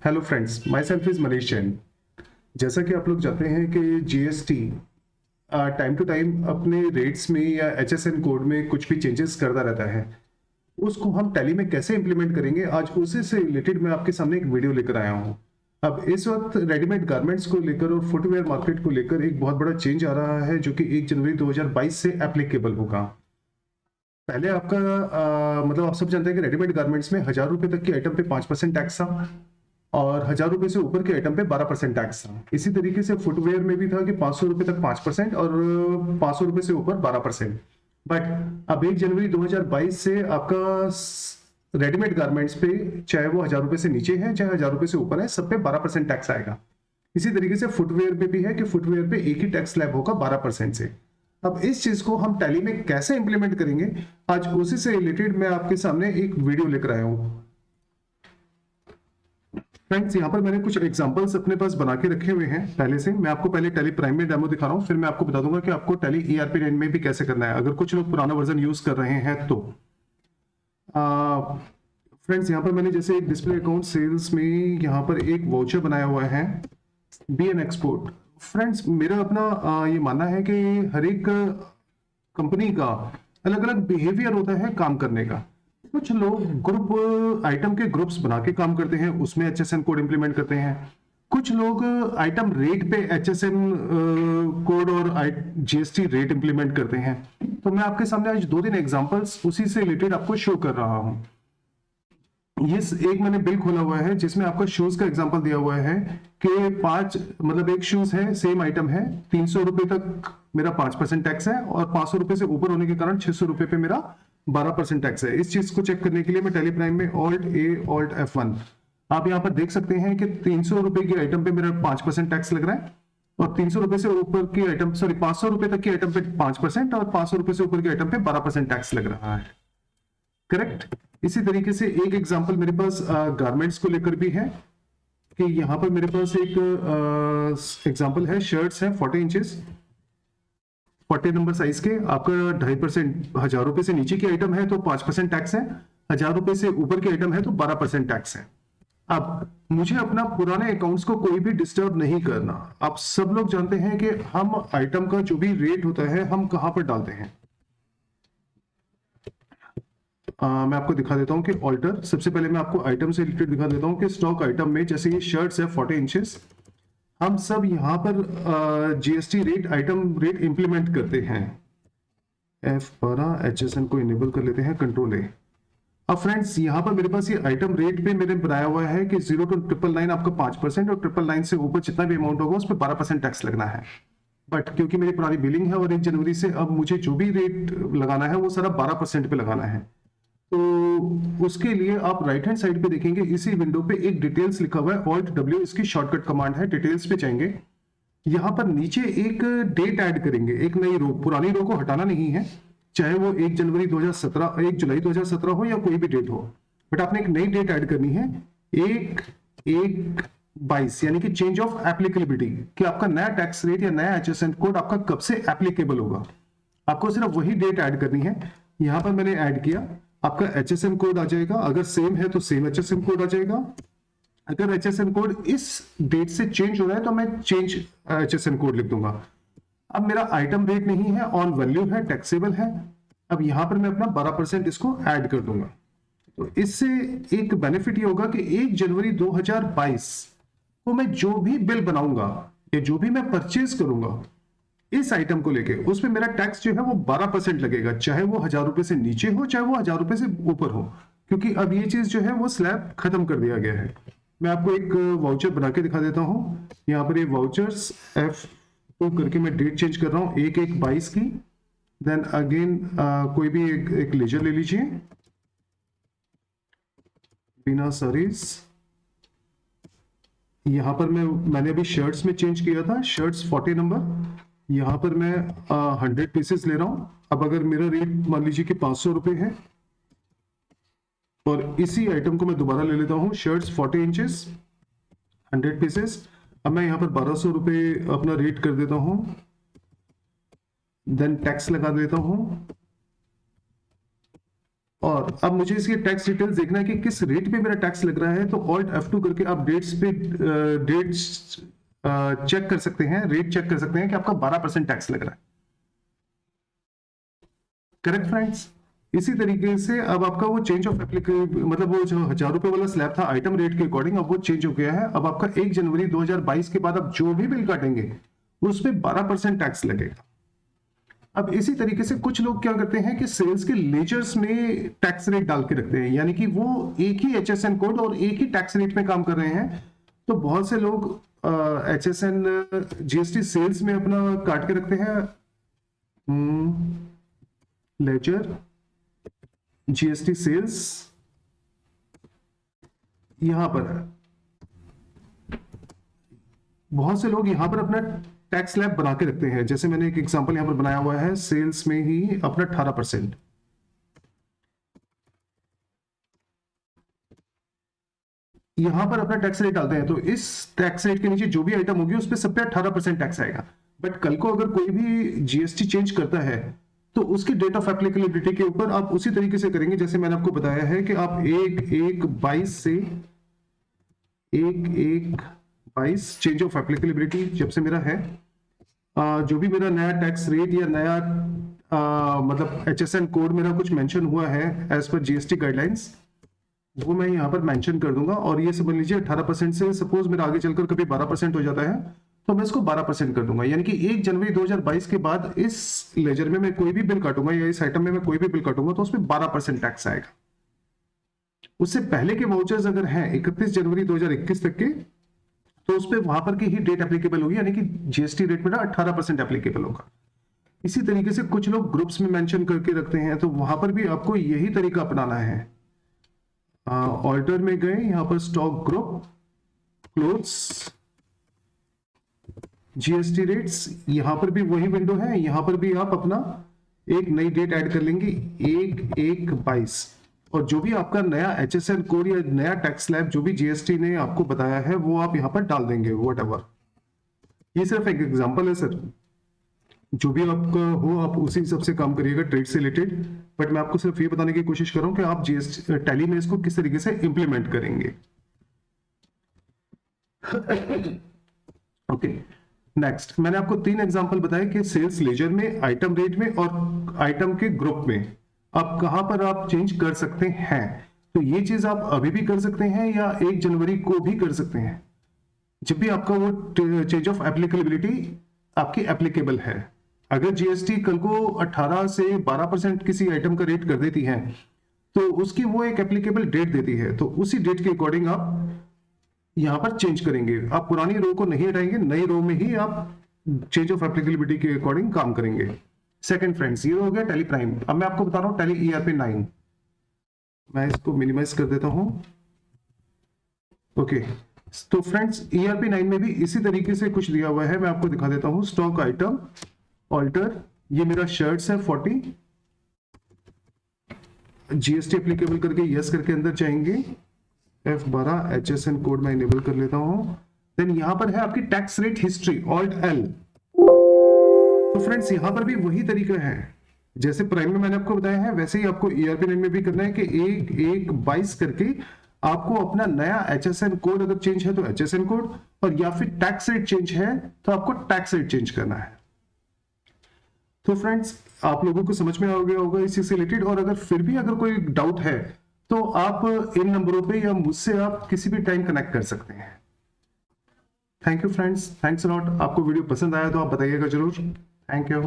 Hello friends, my self is Manish Jain. जैसा कि आप लोग जानते हैं कि जीएसटी टाइम टू टाइम अपने रेट्स में या एचएसएन कोड में कुछ भी चेंजेस करता रहता है। उसको हम टैली में कैसे इंप्लीमेंट करेंगे, आज उसी से रिलेटेड मैं आपके सामने एक वीडियो लेकर आया हूँ। अब इस वक्त रेडीमेड गारमेंट्स को लेकर और फुटवेयर मार्केट को लेकर एक बहुत बड़ा चेंज आ रहा है जो कि 1 जनवरी 2022 से एप्लीकेबल होगा। पहले आपका मतलब आप सब जानते हैं कि रेडीमेड गारमेंट्स में 1000 रुपए तक की आइटम पे 5% टैक्स था और 1000 रुपए से ऊपर के आइटम पे 12% टैक्स था। इसी तरीके से फुटवेयर में भी था कि 500 रुपए तक 5% और 500 रुपए से ऊपर 12%। बट अब 1 जनवरी 2022 से आपका रेडीमेड गारमेंट्स पे, चाहे वो 1000 रुपए से नीचे है चाहे 1000 रुपए से ऊपर है, सब पे 12% टैक्स आएगा। इसी तरीके से फुटवेयर पे भी है कि फुटवेयर पे एक ही टैक्स स्लैब होगा 12% से। अब इस चीज को हम टैली में कैसे इंप्लीमेंट करेंगे, आज उसी से रिलेटेड मैं आपके सामने एक वीडियो लेकर आया हूं। फ्रेंड्स, यहाँ पर मैंने कुछ एग्जांपल्स अपने पास बना के रखे हुए हैं पहले से। मैं आपको पहले टैली प्राइम में डेमो दिखा रहा हूँ, फिर मैं आपको बता दूंगा कि आपको टैली ईआरपी 9 में भी कैसे करना है, अगर कुछ लोग पुराना वर्जन यूज कर रहे हैं तो। फ्रेंड्स, यहाँ पर मैंने जैसे एक डिस्प्ले अकाउंट सेल्स में यहाँ पर एक वाउचर बनाया हुआ है बीएन एक्सपोर्ट। फ्रेंड्स, मेरा अपना ये मानना है कि हर एक कंपनी का अलग अलग बिहेवियर होता है काम करने का। कुछ लोग ग्रुप आइटम के ग्रुप्स बना के काम करते हैं, उसमें एचएसएन कोड इंप्लीमेंट करते हैं। कुछ लोग आइटम रेट पे एचएसएन कोड और जीएसटी रेट इंप्लीमेंट करते हैं। तो मैं आपके सामने आज 2-3 एग्जांपल्स उसी से रिलेटेड आपको शो कर रहा हूं। ये एक मैंने बिल खोला हुआ है जिसमें आपका शूज का एग्जांपल दिया हुआ है कि 5 मतलब एक शूज है, सेम आइटम है, 300 रुपए तक मेरा 5% टैक्स है और 500 रुपए से ऊपर होने के कारण 600 रुपए पे मेरा 12% टैक्स है। इस चीज को चेक करने के लिए मैं टैली प्राइम में Alt F1, आप यहाँ पर देख सकते हैं कि 300 रुपए की आइटम पे मेरा 5% टैक्स लग रहा है और 300 रुपए से ऊपर की आइटम, सॉरी 500 रुपए तक की आइटम पे 5% और 500 रुपए से ऊपर की आइटम पे 12% टैक्स लग रहा है। करेक्ट। इसी तरीके से एक एग्जांपल मेरे पास गारमेंट्स को लेकर भी है कि यहाँ पर मेरे पास एक एग्जांपल है, शर्ट्स है 40 इंचेस 40 नंबर साइज के, आपका 2.5%, 1000 रुपए से नीचे की आइटम है तो 5% टैक्स है, 1000 रुपए से ऊपर की आइटम है तो 12% टैक्स है। अब मुझे अपना पुराने अकाउंट्स को कोई भी डिस्टर्ब नहीं करना। आप सब लोग जानते हैं कि हम आइटम का जो भी रेट होता है हम कहां पर डालते हैं। मैं आपको दिखा देता हूं कि ऑल्टर, सबसे पहले मैं आपको आइटम से रिलेटेड दिखा देता हूं कि स्टॉक आइटम में जैसे ये शर्ट्स है 40 इंचेस, हम सब यहां पर GST rate, item rate implement करते हैं। F12 HSN को इनेबल कर लेते हैं, कंट्रोल ए। अब फ्रेंड्स, यहां पर मेरे पास ये आइटम रेट पे मैंने बनाया हुआ है कि 0 to 999 आपका 5% और 999 से ऊपर जितना भी अमाउंट होगा उस पर 12% टैक्स लगना है। बट क्योंकि मेरी पुरानी बिलिंग है और 1 जनवरी से अब मुझे जो भी रेट लगाना है वो सारा 12% पे लगाना है। तो उसके लिए आप राइट हैंड साइड पे देखेंगे, इसी विंडो पे एक डिटेल्स लिखा हुआ है, Alt W इसकी शॉर्टकट कमांड है। डिटेल्स पे जाएंगे, यहां पर नीचे एक डेट ऐड करेंगे, एक नई रो, पुरानी रो को हटाना नहीं है, चाहे वो 1 जनवरी 2017, 1 जुलाई 2017 हो या कोई भी डेट हो, बट आपने एक नई डेट ऐड करनी है, 1/1/22, यानी कि चेंज ऑफ एप्लीकेबिलिटी, कि आपका नया टैक्स रेट या नया एचएसएन कोड आपका कब से एप्लीकेबल होगा। आपको सिर्फ वही डेट ऐड करनी है। यहां पर मैंने ऐड किया, आपका एचएसएन कोड आ जाएगा, अगर सेम है तो सेम एचएसएन कोड आ जाएगा। अगर एचएसएन कोड इस डेट से चेंज हो रहा है तो मैं चेंज एचएसएन कोड लिख दूंगा। अब मेरा आइटम रेट नहीं है, ऑन वैल्यू है, टैक्सेबल है। अब यहां पर मैं अपना 12% इसको ऐड कर दूंगा। तो इससे एक बेनिफिट ये होगा कि 1 जनवरी 2022 को मैं जो भी बिल बनाऊंगा या जो भी मैं परचेज करूंगा इस आइटम को लेके, उसमें मेरा टैक्स जो है वो 12% लगेगा, चाहे वो 1000 रुपए से नीचे हो चाहे वो 1000 रुपए से ऊपर हो, क्योंकि अब ये चीज जो है वो स्लैब खत्म कर दिया गया है। मैं आपको एक वाउचर बना के दिखा देता हूं। यहाँ पर ये वाउचर्स F2 करके मैं डेट चेंज कर रहा हूं 1/1/22 की। देन अगेन कोई भी एक लेजर ले लीजिए, बिना सारीज। यहाँ पर मैंने अभी शर्ट्स में चेंज किया था, शर्ट्स 40 नंबर, यहाँ पर मैं 100 पीसेस ले रहा हूं। अब अगर मेरा रेट मान लीजिए कि 500 रुपए है और इसी आइटम को मैं दोबारा ले लेता हूं, शर्ट्स 40 इंचेस 100 पीसेस। अब मैं यहाँ पर 1200 रुपए अपना रेट कर देता हूं, देन टैक्स लगा देता हूं और अब मुझे इसकी टैक्स डिटेल्स देखना है कि किस रेट पे मेरा टैक्स लग रहा है, तो ऑल्ट F2 करके आप डेट्स चेक कर सकते हैं, रेट चेक कर सकते हैं कि आपका 12% टैक्स लग रहा है। Correct friends. इसी तरीके से अब आपका वो चेंज ऑफ एप्लीकेबल, मतलब वो जो 1000 रुपए वाला स्लैब था आइटम रेट के अकॉर्डिंग, अब वो चेंज हो गया है। अब आपका 1 जनवरी 2022 के बाद आप जो भी बिल काटेंगे उस पे 12% टैक्स लगेगा। अब इसी तरीके से कुछ लोग क्या करते हैं कि सेल्स के लेजर्स में टैक्स रेट डाल के रखते हैं, यानी कि वो एक ही HSN कोड और एक ही टैक्स रेट में काम कर रहे हैं। तो बहुत से लोग HSN GST सेल्स में अपना काट के रखते हैं, लेजर GST सेल्स यहां पर, बहुत से लोग यहां पर अपना टैक्स स्लैब बना के रखते हैं। जैसे मैंने एक एग्जांपल यहां पर बनाया हुआ है, सेल्स में ही अपना 18% यहां पर अपना टैक्स रेट डालते हैं। तो इस टैक्स रेट के नीचे जो भी आइटम होगी उस पर सब पे 18% टैक्स आएगा। बट कल को अगर कोई भी GST चेंज करता है तो उसकी डेट ऑफ एप्लीकेबिलिटी के ऊपर आप उसी तरीके से करेंगे जैसे मैंने आपको बताया है कि आप 1/1/22 से 1/1/22 चेंज ऑफ एप्लीकेबिलिटी जब से मेरा है, जो भी मेरा नया टैक्स रेट या नया मतलब HSN कोड मेरा कुछ मेंशन हुआ है एज पर GST गाइडलाइंस, वो मैं यहाँ पर मेंशन कर दूंगा। और ये समझ लीजिए 18% से सपोज मेरा आगे चलकर कभी 12% हो जाता है तो मैं इसको 12% कर दूंगा, यानी कि 1 जनवरी 2022 के बाद इस लेजर में मैं कोई भी बिल काटूंगा या इस आइटम में मैं कोई भी बिल काटूंगा तो उसमें 12% टैक्स आएगा। उससे पहले के वाउचर्स अगर हैं 31 जनवरी 2021 तक के, तो उस पर वहां पर की ही डेट एप्लीकेबल होगी, यानी कि GST रेट में 18% एप्लीकेबल होगा। इसी तरीके से कुछ लोग ग्रुप्स में मेंशन करके रखते हैं, तो वहां पर भी आपको यही तरीका अपनाना है। ऑल्टर में गए, यहां पर stock group, clothes, GST rates, यहां पर भी वही विंडो है। यहां पर भी आप अपना एक नई डेट ऐड कर लेंगे 1/1/22, और जो भी आपका नया HSN कोड या नया टैक्स स्लैब जो भी GST ने आपको बताया है वो आप यहां पर डाल देंगे व्हाटएवर। ये सिर्फ एक एग्जांपल है सर, जो भी आपका हो आप उसी हिसाब से काम करिएगा ट्रेड से रिलेटेड। बट मैं आपको सिर्फ ये बताने की कोशिश कर रहा हूं कि आप GST टैली में इसको किस तरीके से इंप्लीमेंट करेंगे। ओके, नेक्स्ट मैंने आपको 3 एग्जांपल बताए कि सेल्स लेजर में, आइटम रेट में और आइटम के ग्रुप में आप कहां पर आप चेंज कर सकते हैं। तो ये चीज आप अभी भी कर सकते हैं या 1 जनवरी को भी कर सकते हैं, जब भी आपका वो चेंज ऑफ एप्लीकेबिलिटी आपकी एप्लीकेबल है। अगर GST कल को 18 से 12% किसी आइटम का रेट कर देती है तो उसकी वो एक एप्लीकेबल डेट देती है, तो उसी डेट के अकॉर्डिंग आप यहां पर चेंज करेंगे। आप पुरानी रो को नहीं हटाएंगे, नई रो में ही आप चेंज ऑफ एप्लीकेबिलिटी के अकॉर्डिंग काम करेंगे। सेकंड फ्रेंड्स, ये हो गया टैली प्राइम। अब मैं आपको बता रहा हूं टैली ERP 9। मैं इसको मिनिमाइज कर देता हूं। ओके, तो फ्रेंड्स ERP 9 में भी इसी तरीके से कुछ दिया हुआ है, मैं आपको दिखा देता हूं। स्टॉक आइटम, ऑल्टर, ये मेरा शर्ट्स है 40, GST एप्लीकेबल करके यस करके अंदर जाएंगे। F12 HSN कोड मैं इनेबल कर लेता हूं। देन यहां पर है आपकी tax rate history, alt L। तो फ्रेंड्स यहां पर भी वही तरीका है, जैसे प्राइम में मैंने आपको बताया है वैसे ही आपको ERP 9 में भी करना है कि 1/1/22 करके आपको अपना नया HSN कोड अगर चेंज है तो HSN कोड, और या फिर टैक्स रेट चेंज है तो आपको टैक्स रेट चेंज करना है। तो फ्रेंड्स आप लोगों को समझ में आ गया होगा इसी से रिलेटेड, और अगर फिर भी अगर कोई डाउट है तो आप इन नंबरों पे या मुझसे आप किसी भी टाइम कनेक्ट कर सकते हैं। Thank you friends, thanks a lot. आपको वीडियो पसंद आया तो आप बताइएगा जरूर। Thank you.